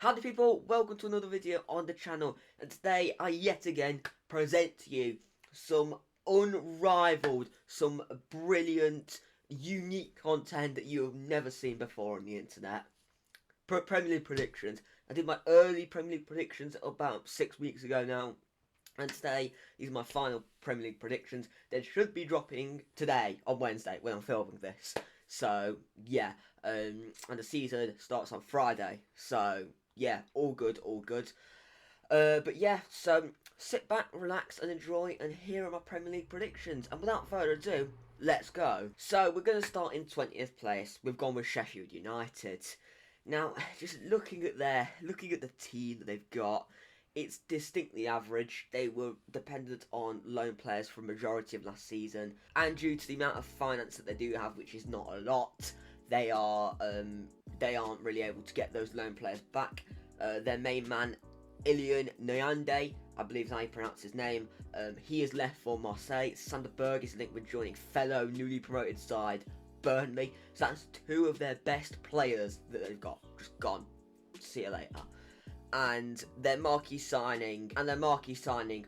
Howdy people, welcome to another video on the channel, and today I yet again present to you some unrivaled, some brilliant, unique content that you have never seen before on the internet. Premier League predictions. I did my early Premier League predictions about 6 weeks ago now, and today these are my final Premier League predictions. They should be dropping today on Wednesday when I'm filming this. So yeah, and the season starts on Friday. So yeah, all good, all good. But yeah, so sit back, relax, and enjoy, and here are my Premier League predictions. And without further ado, let's go. So we're going to start in 20th place. We've gone with Sheffield United. Now, just looking at the team that they've got, it's distinctly average. They were dependent on loan players for a majority of last season, and due to the amount of finance that they do have, which is not a lot, they aren't really able to get those loan players back. Their main man, Ilian Nyande, I believe is how you pronounce his name, he has left for Marseille. Sander Berge is linked with joining fellow newly promoted side Burnley. So that's two of their best players that they've got just gone. See you later. And their marquee signing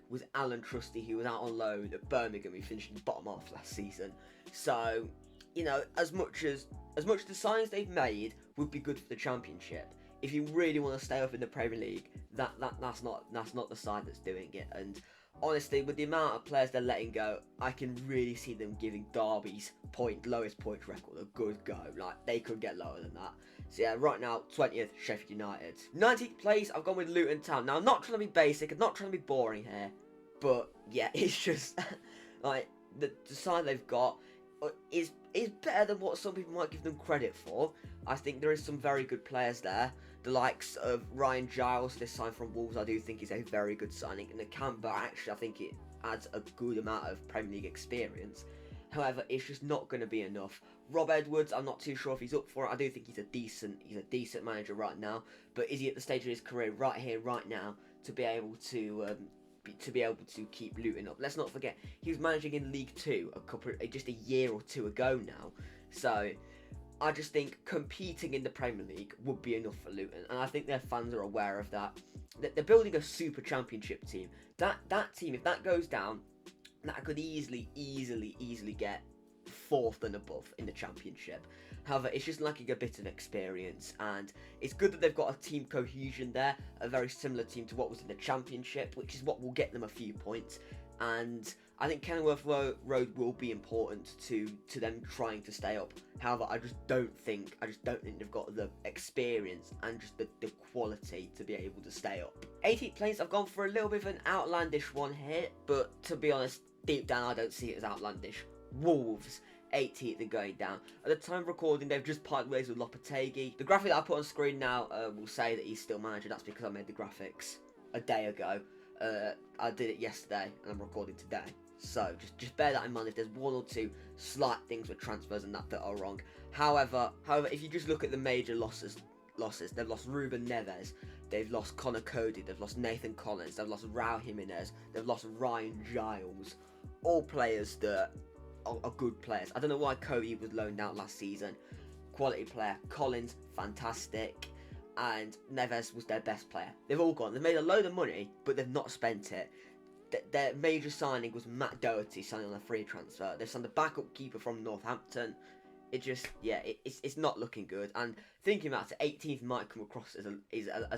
was Alan Trusty, who was out on loan at Birmingham. He finished in the bottom half last season. So, you know, as much as the signings they've made would be good for the Championship, if you really want to stay up in the Premier League, that's not the side that's doing it. And honestly, with the amount of players they're letting go, I can really see them giving Derby's lowest points record a good go. Like, they could get lower than that. So yeah, right now, 20th, Sheffield United. 19th place, I've gone with Luton Town. Now, I'm not trying to be basic, I'm not trying to be boring here, but yeah, it's just, like, the side they've got is better than what some people might give them credit for. I think there is some very good players there. The likes of Ryan Giles, this sign from Wolves, I do think is a very good signing. And the Canberra, actually, I think it adds a good amount of Premier League experience. However, it's just not going to be enough. Rob Edwards, I'm not too sure if he's up for it. I do think he's a decent manager right now. But is he at the stage of his career right here, right now, to be able to keep Luton up? Let's not forget, he was managing in League Two just a year or two ago now. So I just think competing in the Premier League would be enough for Luton, and I think their fans are aware of that. They're building a super Championship team. That team, if that goes down, that could easily get fourth and above in the Championship. However, it's just lacking a bit of experience, and it's good that they've got a team cohesion there, a very similar team to what was in the Championship, which is what will get them a few points. And I think Kenilworth Road will be important to them trying to stay up. However, I just don't think they've got the experience and just the quality to be able to stay up. 18th place, I've gone for a little bit of an outlandish one here, but to be honest, deep down I don't see it as outlandish. Wolves, 18th and going down. At the time of recording, they've just parted ways with Lopetegui. The graphic that I put on screen now will say that he's still manager. That's because I made the graphics a day ago. I did it yesterday, and I'm recording today. So just bear that in mind if there's one or two slight things with transfers and that are wrong. However, if you just look at the major losses, they've lost Ruben Neves, they've lost Connor Cody, they've lost Nathan Collins, they've lost Raul Jimenez, they've lost Ryan Giles. All players that are good players. I don't know why Cody was loaned out last season. Quality player. Collins, fantastic. And Neves was their best player. They've all gone. They've made a load of money, but they've not spent it. Their major signing was Matt Doherty signing on a free transfer. They've signed a backup keeper from Northampton. It just, yeah, it's not looking good. And thinking about it, 18th might come across as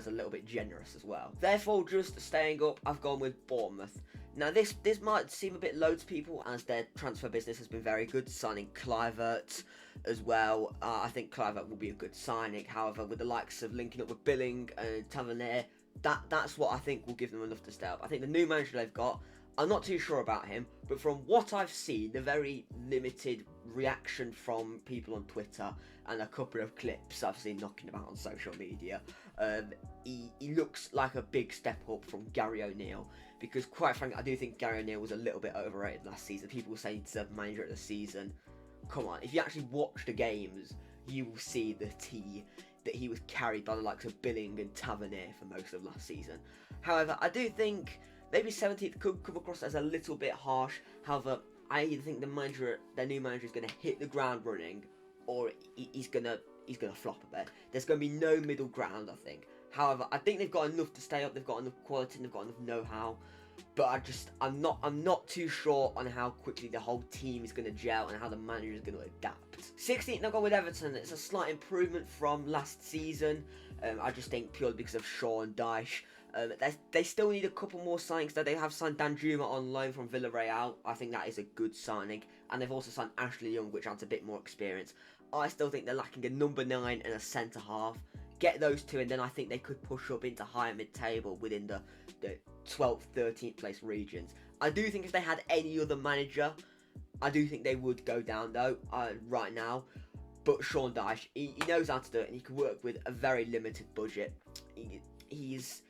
a little bit generous as well. Therefore, just staying up, I've gone with Bournemouth. Now, this might seem a bit low to people, as their transfer business has been very good, signing Kluivert as well. I think Kluivert will be a good signing. However, with the likes of linking up with Billing and Tavernier, that's what I think will give them enough to stay up. I think the new manager they've got, I'm not too sure about him, but from what I've seen, the very limited reaction from people on Twitter and a couple of clips I've seen knocking about on social media, he looks like a big step up from Gary O'Neill, because quite frankly, I do think Gary O'Neill was a little bit overrated last season. People were saying he deserved manager of the season. Come on, if you actually watch the games, you will see that he was carried by the likes of Billing and Tavernier for most of last season. However, I do think maybe 17th could come across as a little bit harsh. However, I either think their new manager is going to hit the ground running, or he's going to flop a bit. There's going to be no middle ground, I think. However, I think they've got enough to stay up. They've got enough quality. And they've got enough know-how. But I'm not too sure on how quickly the whole team is going to gel and how the manager is going to adapt. 16th, I've gone with Everton. It's a slight improvement from last season. I just think purely because of Sean Dyche. They still need a couple more signings. Though they have signed Danjuma on loan from Villarreal. I think that is a good signing. And they've also signed Ashley Young, which adds a bit more experience. I still think they're lacking a number 9 and a centre half. Get those two, and then I think they could push up into higher mid-table within the 12th, 13th place regions. I do think if they had any other manager, I do think they would go down though, right now. But Sean Dyche, he knows how to do it, and he can work with a very limited budget. He's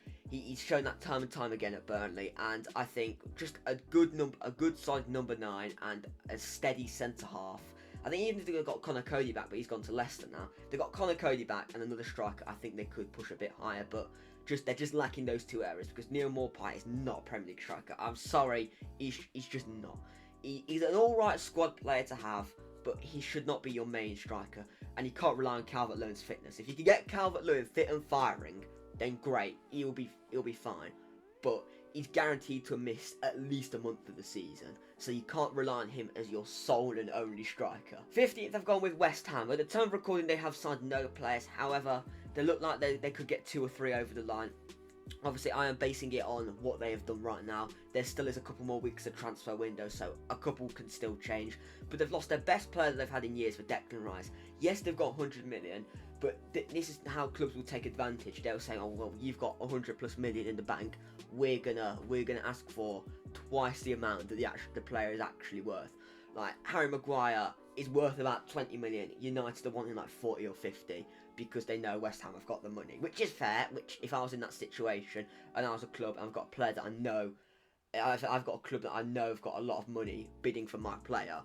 shown that time and time again at Burnley, and I think just a good solid number 9 and a steady centre half. I think even if they've got Connor Cody back, but he's gone to Leicester now, they've got Connor Cody back and another striker. I think they could push a bit higher, but they're just lacking those two areas because Neil Maupay is not a Premier League striker. I'm sorry, he's just not. He's an alright squad player to have, but he should not be your main striker, and you can't rely on Calvert-Lewin's fitness. If you can get Calvert-Lewin fit and firing, then great, he'll be fine. But he's guaranteed to miss at least a month of the season, so you can't rely on him as your sole and only striker. 15th, I've gone with West Ham. At the time of recording, they have signed no players. However, they look like they could get 2 or 3 over the line. Obviously, I am basing it on what they have done right now. There still is a couple more weeks of transfer window, so a couple can still change. But they've lost their best player that they've had in years for Declan Rice. Yes, they've got 100 million, but this is how clubs will take advantage. They'll say, oh, well, you've got 100 plus million in the bank. We're gonna ask for twice the amount that the player is actually worth. Like, Harry Maguire is worth about 20 million. United are wanting like 40 or 50 because they know West Ham have got the money, which is fair. Which, if I was in that situation and I was a club and I've got a player that I know, I've got a club that I know have got a lot of money bidding for my player,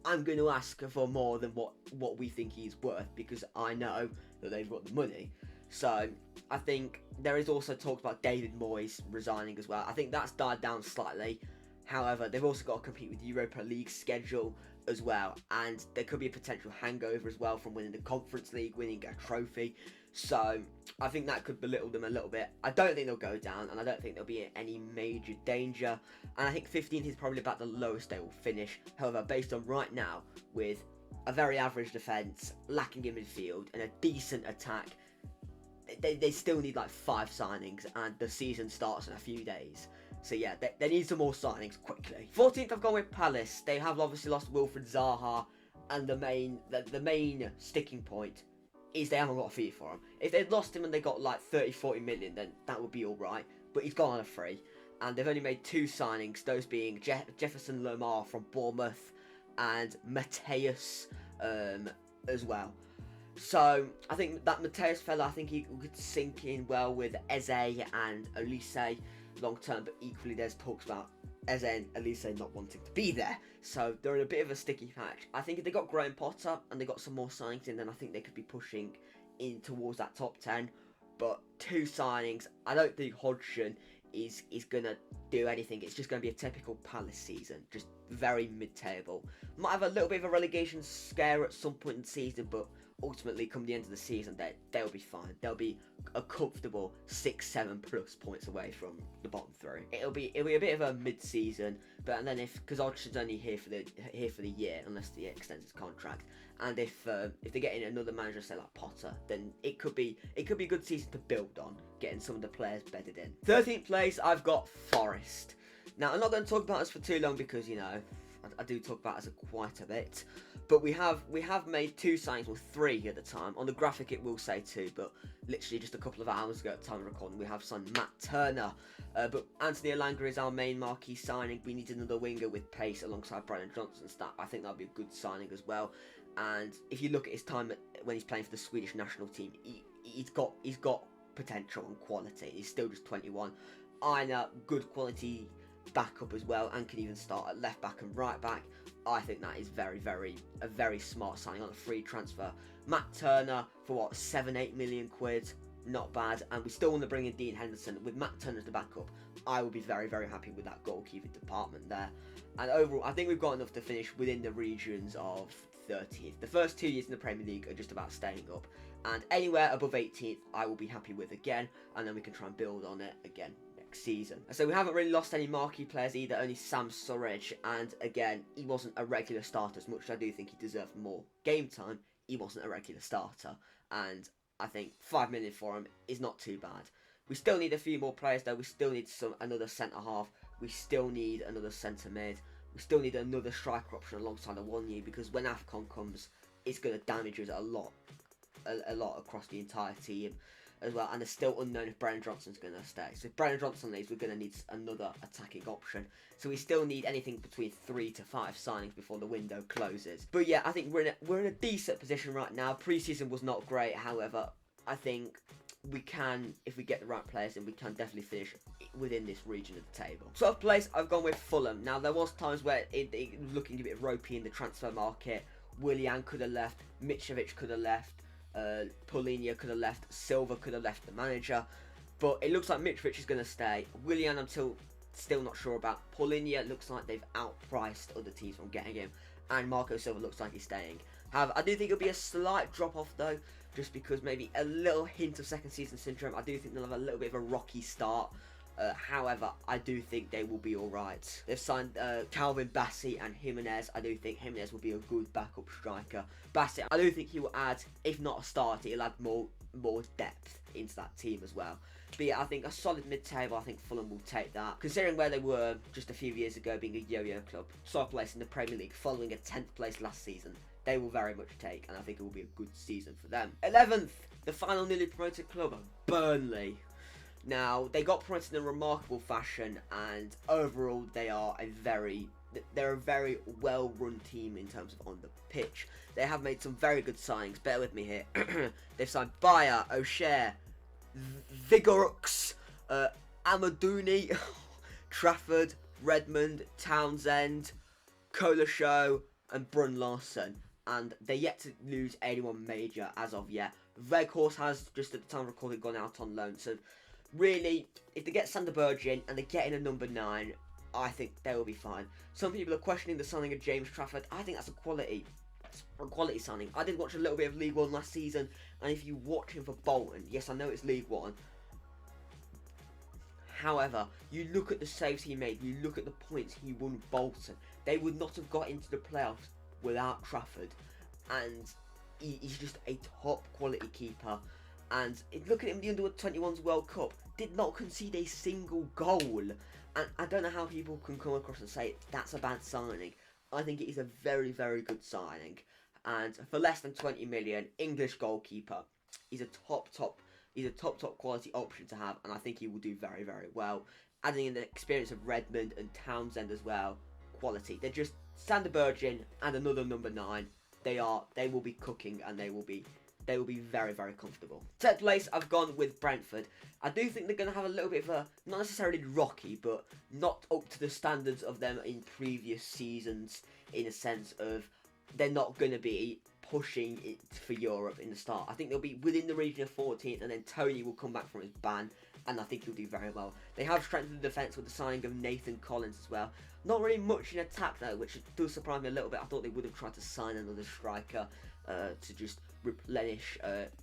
I'm going to ask for more than what we think he's worth because I know that they've got the money. So I think there is also talk about David Moyes resigning as well. I think that's died down slightly. However, they've also got to compete with the Europa League schedule as well, and there could be a potential hangover as well from winning the Conference League, winning a trophy. So I think that could belittle them a little bit. I don't think they'll go down, and I don't think there'll be any major danger. And I think 15th is probably about the lowest they will finish. However, based on right now, with a very average defence, lacking in midfield, and a decent attack, they still need like 5 signings, and the season starts in a few days. So yeah, they need some more signings quickly. 14th, I've gone with Palace. They have obviously lost Wilfried Zaha, and the main sticking point is they haven't got a fee for him. If they'd lost him and they got like 30-40 million, then that would be alright. But he's gone on a free, and they've only made 2 signings, those being Jefferson Lamar from Bournemouth and Mateus as well. So I think that Mateus fella, I think he could sink in well with Eze and Elise long term, but equally there's talks about Eze and Elise not wanting to be there, so they're in a bit of a sticky patch. I think if they got Graham Potter and they got some more signings in, then I think they could be pushing in towards that top 10. But 2 signings, I don't think Hodgson is going to do anything. It's just going to be a typical Palace season, just very mid-table. Might have a little bit of a relegation scare at some point in the season, but ultimately, come the end of the season, they'll be fine. They'll be a comfortable 6-7 plus points away from the bottom 3. It'll be a bit of a mid-season, but then because Hodgson's only here for the year, unless he extends his contract, and if they get in another manager, say like Potter, then it could be a good season to build on, getting some of the players bedded in. 13th place, I've got Forest. Now, I'm not going to talk about us for too long because I do talk about us quite a bit. But we have made 2 signings, or 3 at the time. On the graphic it will say 2, but literally just a couple of hours ago at the time of recording, we have signed Matt Turner. But Anthony Elanga is our main marquee signing. We need another winger with pace alongside Brian Johnson's that. I think that'll be a good signing as well. And if you look at his time when he's playing for the Swedish national team, he's got potential and quality. He's still just 21. Aina, good quality backup as well, and can even start at left back and right back. I think that is a very smart signing on a free transfer. Matt Turner for what, 7-8 million quid, not bad. And we still want to bring in Dean Henderson with Matt Turner as the backup. I will be very happy with that goalkeeping department there. And overall, I think we've got enough to finish within the regions of 30th. The first 2 years in the Premier League are just about staying up, And anywhere above 18th, I will be happy with again, and then we can try and build on it again next season. So we haven't really lost any marquee players either, only Sam Surridge, and again, he wasn't a regular starter, as much as I do think he deserved more game time, he wasn't a regular starter, and I think 5 million for him is not too bad. We still need a few more players though. We still need another centre-half, we still need another centre-mid, we still need another striker option alongside the 1 year, because when AFCON comes, it's going to damage us a lot across the entire team as well, and it's still unknown if Brennan Johnson's going to stay. So if Brennan Johnson leaves, we're going to need another attacking option. So we still need anything between 3 to 5 signings before the window closes. But yeah, I think we're in a decent position right now. Pre-season was not great, however, I think we can, if we get the right players in, we can definitely finish within this region of the table. Sort of place, I've gone with Fulham. Now, there was times where it was looking a bit ropey in the transfer market. Willian could have left, Mitrovic could have left, Paulinho could have left, Silva could have left the manager, but it looks like Mitrovic is going to stay. Willian, I'm still not sure about. Paulinho looks like they've outpriced other teams from getting him, and Marco Silva looks like he's staying. However, I do think it'll be a slight drop off though, just because maybe a little hint of second season syndrome. I do think they'll have a little bit of a rocky start. However, I do think they will be alright. They've signed Calvin Bassey and Jimenez. I do think Jimenez will be a good backup striker. Bassey, I do think he will add, if not a start, he'll add more depth into that team as well. But yeah, I think a solid mid-table, I think Fulham will take that. Considering where they were just a few years ago, being a yo-yo club, sort of place in the Premier League, following a 10th place last season, they will very much take, and I think it will be a good season for them. 11th, the final newly promoted club, Burnley. Now, they got promoted in a remarkable fashion, and overall they're a very well-run team in terms of on the pitch. They have made some very good signings. Bear with me here. They've signed Bayer, O'Shea, Vigorux, Amadouni, Trafford, Redmond, Townsend, Colashow, and Brun Larson. And they're yet to lose anyone major as of yet. Weghorst has, just at the time of recording, gone out on loan. So really, if they get Sander Berge in and they get in a number 9, I think they will be fine. Some people are questioning the signing of James Trafford. I think that's a quality signing. I did watch a little bit of League One last season, and if you watch him for Bolton, yes, I know it's League One. However, you look at the saves he made, you look at the points he won Bolton. They would not have got into the playoffs without Trafford, and he's just a top quality keeper. And look at him in the Under-21s World Cup, did not concede a single goal. And I don't know how people can come across and say that's a bad signing. I think it is a very, very good signing. And for less than 20 million, English goalkeeper, he's a top quality option to have, and I think he will do very, very well. Adding in the experience of Redmond and Townsend as well, quality. They're just Sander Berge and another number 9. They will be cooking, and they will be very, very comfortable. 10th place, I've gone with Brentford. I do think they're going to have a little bit of a, not necessarily rocky, but not up to the standards of them in previous seasons, in a sense of they're not going to be pushing it for Europe in the start. I think they'll be within the region of 14th, and then Tony will come back from his ban, and I think he'll do very well. They have strengthened the defence with the signing of Nathan Collins as well. Not really much in attack though, which does surprise me a little bit. I thought they would have tried to sign another striker to just replenish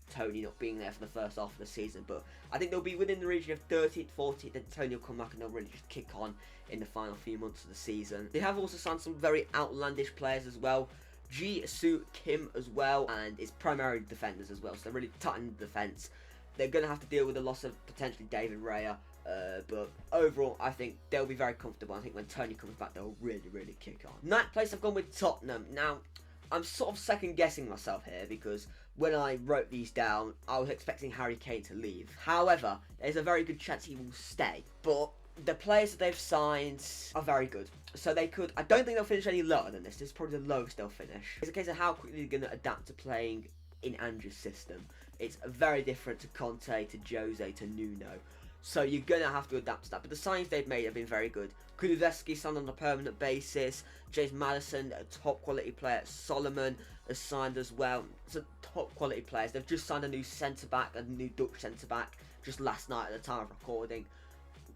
Tony not being there for the first half of the season, but I think they'll be within the region of 13th, 14th, then Tony will come back and they'll really just kick on in the final few months of the season. They have also signed some very outlandish players as well. Ji-Soo Kim as well, and it's primarily defenders as well, so they're really tightening the defence. They're going to have to deal with the loss of potentially David Raya, but overall I think they'll be very comfortable. I think when Tony comes back they'll really, really kick on. 9th place, I've gone with Tottenham. Now, I'm sort of second guessing myself here, because when I wrote these down I was expecting Harry Kane to leave. However, there's a very good chance he will stay, but the players that they've signed are very good. So they could, I don't think they'll finish any lower than this. This is probably the lowest they'll finish. It's a case of how quickly they're going to adapt to playing in Andrew's system. It's very different to Conte, to Jose, to Nuno. So you're going to have to adapt to that. But the signings they've made have been very good. Kulusevski signed on a permanent basis. James Maddison, a top quality player. Solomon has signed as well. So top quality players. They've just signed a new centre-back, a new Dutch centre-back, just last night at the time of recording.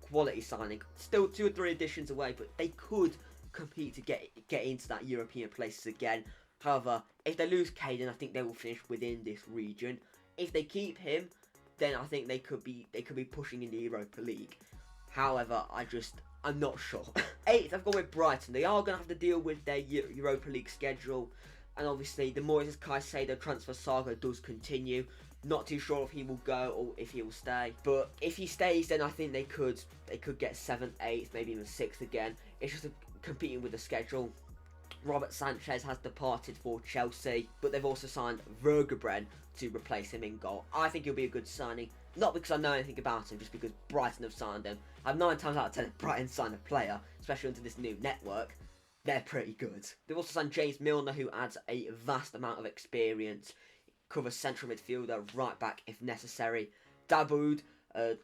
Quality signing. Still 2 or 3 additions away, but they could compete to get into that European places again. However, if they lose Caden, I think they will finish within this region. If they keep him, then I think they could be pushing in the Europa League. However, I'm not sure. 8th, I've gone with Brighton. They are going to have to deal with their Europa League schedule, and obviously the Moises Caicedo transfer saga does continue. Not too sure if he will go or if he will stay, but if he stays, then I think they could get 7th, 8th, maybe even 6th again. It's just competing with the schedule. Robert Sanchez has departed for Chelsea, but they've also signed Vergebren to replace him in goal. I think he'll be a good signing, not because I know anything about him, just because Brighton have signed him. I've 9 times out of 10 Brighton signed a player, especially into this new network. They're pretty good. They've also signed James Milner, who adds a vast amount of experience, covers central midfielder, right back if necessary. Daboud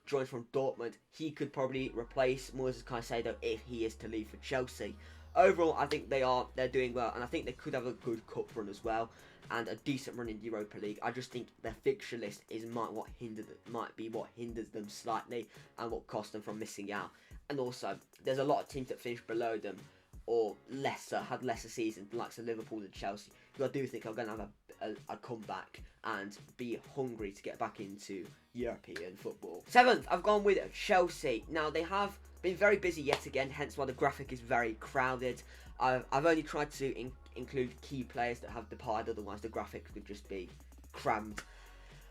joins from Dortmund. He could probably replace Moises Caicedo if he is to leave for Chelsea. Overall, I think they're doing well, and I think they could have a good cup run as well, and a decent run in the Europa League. I just think their fixture list might be what hinders them slightly, and what cost them from missing out. And also, there's a lot of teams that finish below them or had lesser seasons, like Liverpool and Chelsea, who I do think are going to have a comeback and be hungry to get back into European football. 7th, I've gone with Chelsea. Now, they have been very busy yet again, hence why the graphic is very crowded. I've only tried to include key players that have departed, otherwise the graphic would just be crammed.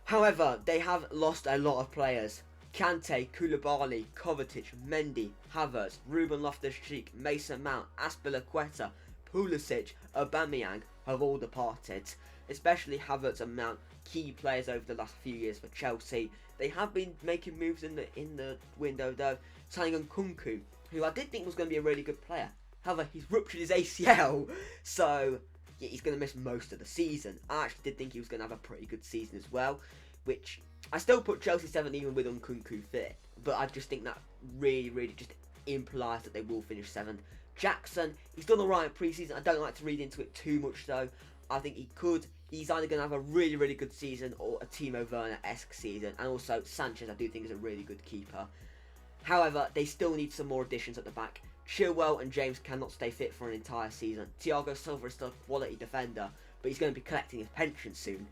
However, they have lost a lot of players. Kante, Koulibaly, Kovacic, Mendy, Havertz, Ruben Loftus-Cheek, Mason Mount, Azpilicueta, Pulisic, Aubameyang have all departed. Especially Havertz and Mount, key players over the last few years for Chelsea. They have been making moves in the window though, signing Nkunku, who I did think was going to be a really good player. However, he's ruptured his ACL, so yeah, he's going to miss most of the season. I actually did think he was going to have a pretty good season as well, which I still put Chelsea 7 even with Nkunku fit, but I just think that really just implies that they will finish 7th. Jackson, he's done alright in pre-season. I don't like to read into it too much though. I think he's either going to have a really good season or a Timo Werner-esque season. And also Sanchez, I do think is a really good keeper. However, they still need some more additions at the back. Chilwell and James cannot stay fit for an entire season. Thiago Silva is still a quality defender, but he's going to be collecting his pension soon.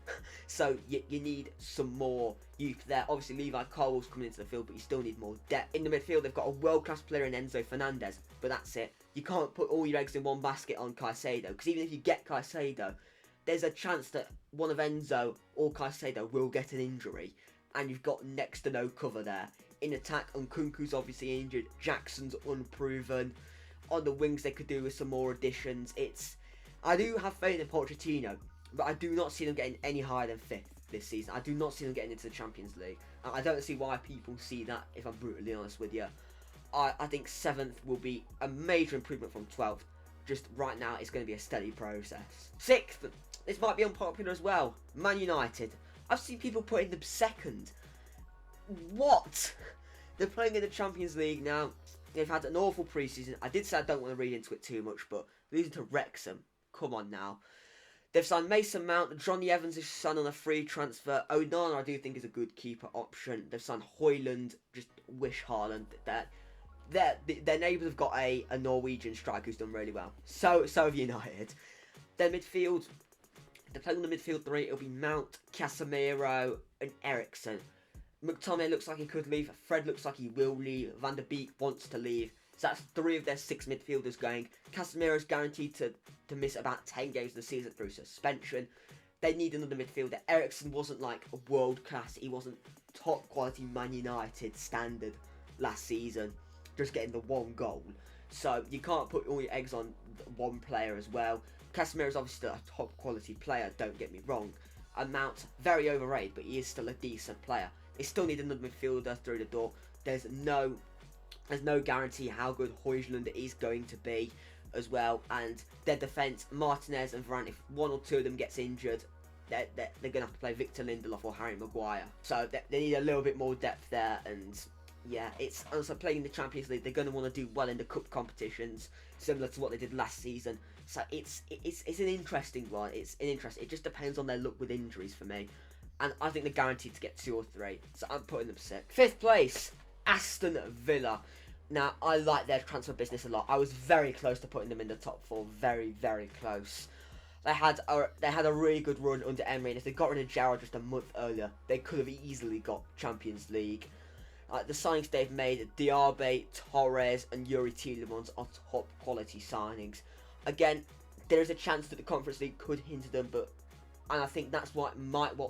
So you need some more youth there. Obviously, Levi Colwill's coming into the field, but you still need more depth. In the midfield, they've got a world-class player in Enzo Fernandez, but that's it. You can't put all your eggs in one basket on Caicedo, because even if you get Caicedo, there's a chance that one of Enzo or Caicedo will get an injury, and you've got next to no cover there. In attack, Nkunku's obviously injured, Jackson's unproven. On the wings, they could do with some more additions. I do have faith in Pochettino, but I do not see them getting any higher than 5th this season. I do not see them getting into the Champions League. I don't see why people see that, if I'm brutally honest with you. I think 7th will be a major improvement from 12th. Just right now, it's going to be a steady process. 6th, this might be unpopular as well. Man United. I've seen people putting them 2nd. What? They're playing in the Champions League now. They've had an awful pre-season. I did say I don't want to read into it too much, but losing to Wrexham, come on now. They've signed Mason Mount. Johnny Evans is signed on a free transfer. Onana, I do think, is a good keeper option. They've signed Højlund. Just wish Haaland. Their neighbours have got a Norwegian striker who's done really well. So have United. Their midfield, they're playing on the midfield 3. It'll be Mount, Casemiro, and Eriksen. McTominay looks like he could leave. Fred looks like he will leave. Van der Beek wants to leave. So that's 3 of their 6 midfielders going. Casemiro's guaranteed to miss about 10 games of the season through suspension. They need another midfielder. Eriksen wasn't like a world class. He wasn't top quality Man United standard last season. Just getting the 1 goal. So you can't put all your eggs on one player as well. Casemiro's obviously still a top quality player, don't get me wrong. And Mount, very overrated, but he is still a decent player. They still need another midfielder through the door. There's no guarantee how good Højlund is going to be as well. And their defence, Martinez and Varane, if 1 or 2 of them gets injured, they're going to have to play Victor Lindelof or Harry Maguire. So they need a little bit more depth there. And yeah, it's also playing in the Champions League. They're going to want to do well in the cup competitions, similar to what they did last season. So it's an interesting one. It just depends on their luck with injuries for me. And I think they're guaranteed to get 2 or 3. So I'm putting them 6th. 5th place, Aston Villa. Now, I like their transfer business a lot. I was very close to putting them in the top 4. Very close. they had a really good run under Emery, and if they got rid of Gerrard just a month earlier, they could have easily got Champions League. The signings they've made, Diaby, Torres, and Yuri Tielemans are top quality signings. Again, there is a chance that the Conference League could hinder them, and I think that's what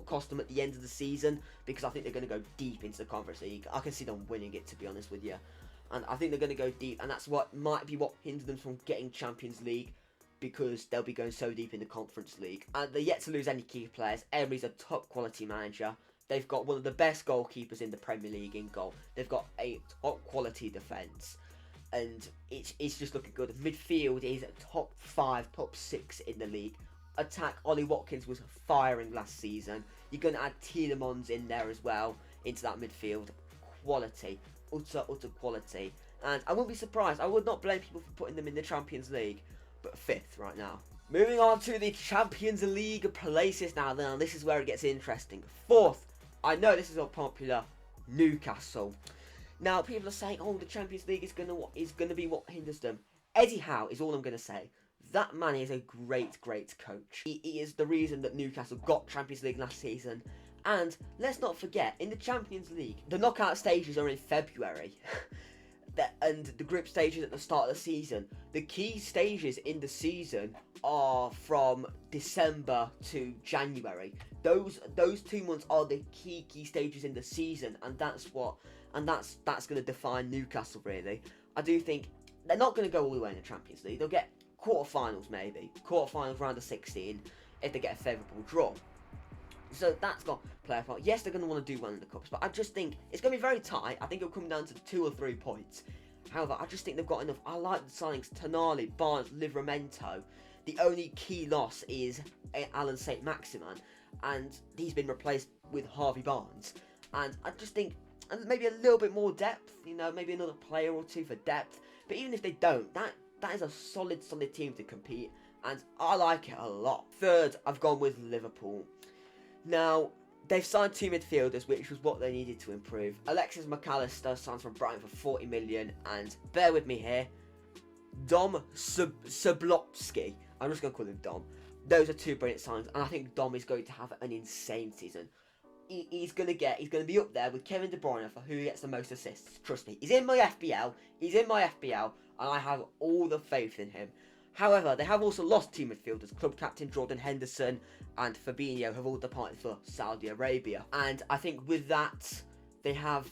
cost them at the end of the season, because I think they're going to go deep into the Conference League. I can see them winning it, to be honest with you, and I think they're going to go deep, and that's what might be what hinders them from getting Champions League, because they'll be going so deep in the Conference League. And they're yet to lose any key players. Emery's a top quality manager. They've got one of the best goalkeepers in the Premier League in goal. They've got a top quality defence. And it's just looking good. Midfield is top 5, top 6 in the league. Attack, Ollie Watkins was firing last season. You're going to add Tielemans in there as well, into that midfield. Quality. Utter quality. And I wouldn't be surprised. I would not blame people for putting them in the Champions League. But 5th right now. Moving on to the Champions League places now. Now this is where it gets interesting. 4th. I know this is unpopular. Newcastle. Now people are saying, "Oh, the Champions League is gonna be what hinders them." Eddie Howe is all I'm gonna say. That man is a great coach. He is the reason that Newcastle got Champions League last season. And let's not forget, in the Champions League, the knockout stages are in February. And the group stages at the start of the season. The key stages in the season are from December to January. Those 2 months are the key stages in the season, and that's going to define Newcastle really. I do think they're not going to go all the way in the Champions League. They'll get quarterfinals maybe, quarterfinals round of 16 if they get a favourable draw. So that's got to play a part. Yes, they're going to want to do well in the Cups, but I just think it's going to be very tight. I think it'll come down to 2 or 3 points. However, I just think they've got enough. I like the signings: Tonali, Barnes, Livramento. The only key loss is Alan St. Maximin, and he's been replaced with Harvey Barnes. And I just think maybe a little bit more depth, maybe another player or 2 for depth. But even if they don't, that is a solid team to compete, and I like it a lot. 3rd, I've gone with Liverpool. Now, they've signed 2 midfielders, which was what they needed to improve. Alexis McAllister signs from Brighton for 40 million, and bear with me here, Dom Sublopski. I'm just going to call him Dom. Those are 2 brilliant signings, and I think Dom is going to have an insane season. He's going to be up there with Kevin De Bruyne for who gets the most assists. Trust me, he's in my FPL, and I have all the faith in him. However, they have also lost 2 midfielders. Club captain Jordan Henderson and Fabinho have all departed for Saudi Arabia. And I think with that, they have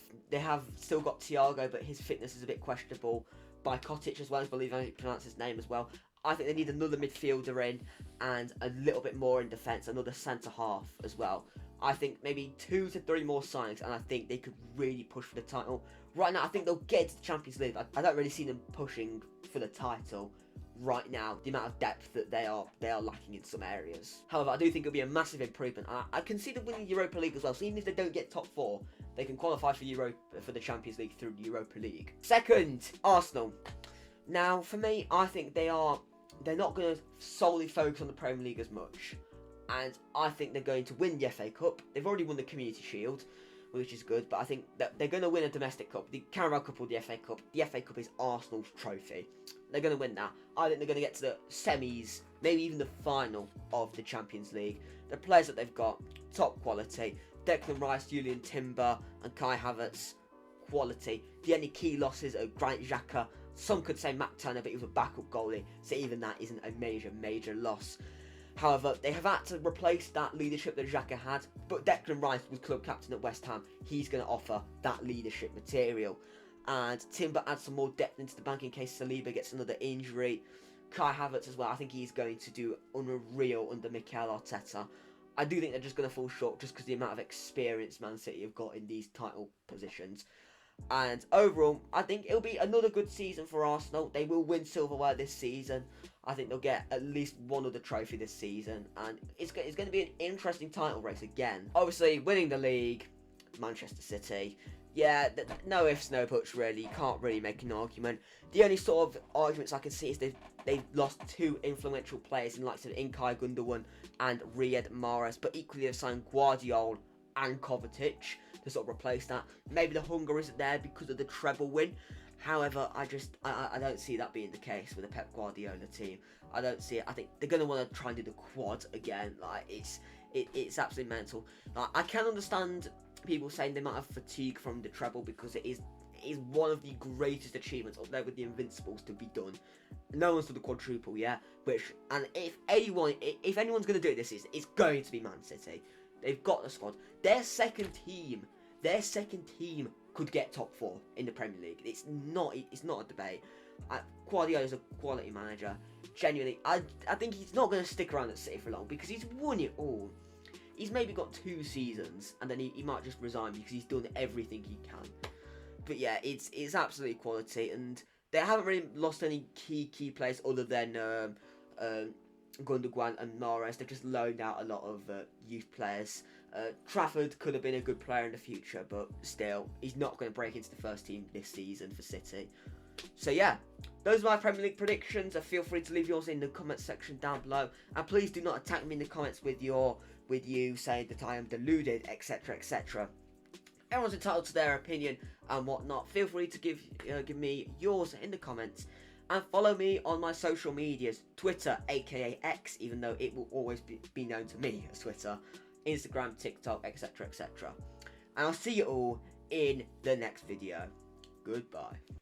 still got Thiago, but his fitness is a bit questionable. By Kotic as well, I believe I pronounce his name as well. I think they need another midfielder in and a little bit more in defence, another centre half as well. I think maybe 2 to 3 more signings, and I think they could really push for the title. Right now, I think they'll get to the Champions League. I don't really see them pushing for the title right now, the amount of depth that they are lacking in some areas. However, I do think it'll be a massive improvement. I consider winning Europa League as well, so even if they don't get top 4, they can qualify for the Champions League through the Europa League. 2nd, Arsenal. Now, for me, I think they're not going to solely focus on the Premier League as much, and I think they're going to win the FA Cup. They've already won the Community Shield, which is good, but I think that they're going to win a domestic cup. The Carabao Cup or the FA Cup. The FA Cup is Arsenal's trophy. They're going to win that. I think they're going to get to the semis, maybe even the final of the Champions League. The players that they've got, top quality. Declan Rice, Julian Timber, and Kai Havertz, quality. The only key losses are Granit Xhaka. Some could say Matt Turner, but he was a backup goalie, so even that isn't a major loss. However, they have had to replace that leadership that Xhaka had, but Declan Rice was club captain at West Ham. He's going to offer that leadership material. And Timber adds some more depth into the bank in case Saliba gets another injury. Kai Havertz as well, I think he's going to do unreal under Mikel Arteta. I do think they're just going to fall short just because of the amount of experience Man City have got in these title positions. And overall, I think it'll be another good season for Arsenal. They will win silverware this season. I think they'll get at least one other trophy this season. And it's going to be an interesting title race again. Obviously, winning the league, Manchester City. Yeah, no ifs, no buts really. You can't really make an argument. The only sort of arguments I can see is they've lost 2 influential players in the likes of Ilkay Gundogan and Riyad Mahrez. But equally they've signed Guardiola and Kovacic to sort of replace that. Maybe the hunger isn't there because of the treble win. However, I don't see that being the case with the Pep Guardiola team. I don't see it. I think they're going to want to try and do the quad again. Like, it's absolutely mental. Like, I can understand people saying they might have fatigue from the treble, because it is one of the greatest achievements up there with the Invincibles to be done. No one's done the quadruple, yeah. And if anyone's going to do it, it's going to be Man City. They've got the squad. Their second team could get top 4 in the Premier League. It's not a debate. Guardiola's a quality manager. Genuinely, I think he's not going to stick around at City for long, because he's won it all. He's maybe got 2 seasons, and then he might just resign because he's done everything he can. But yeah, it's absolutely quality, and they haven't really lost any key players other than Gundogan and Mahrez. They've just loaned out a lot of youth players. Trafford could have been a good player in the future, but still, he's not going to break into the first team this season for City. So yeah, those are my Premier League predictions. Feel free to leave yours in the comment section down below, and please do not attack me in the comments with you saying that I am deluded, etc., etc. Everyone's entitled to their opinion and whatnot. Feel free to give me yours in the comments, and follow me on my social medias: Twitter, aka X, even though it will always be known to me as Twitter, Instagram, TikTok, etc., etc. And I'll see you all in the next video. Goodbye.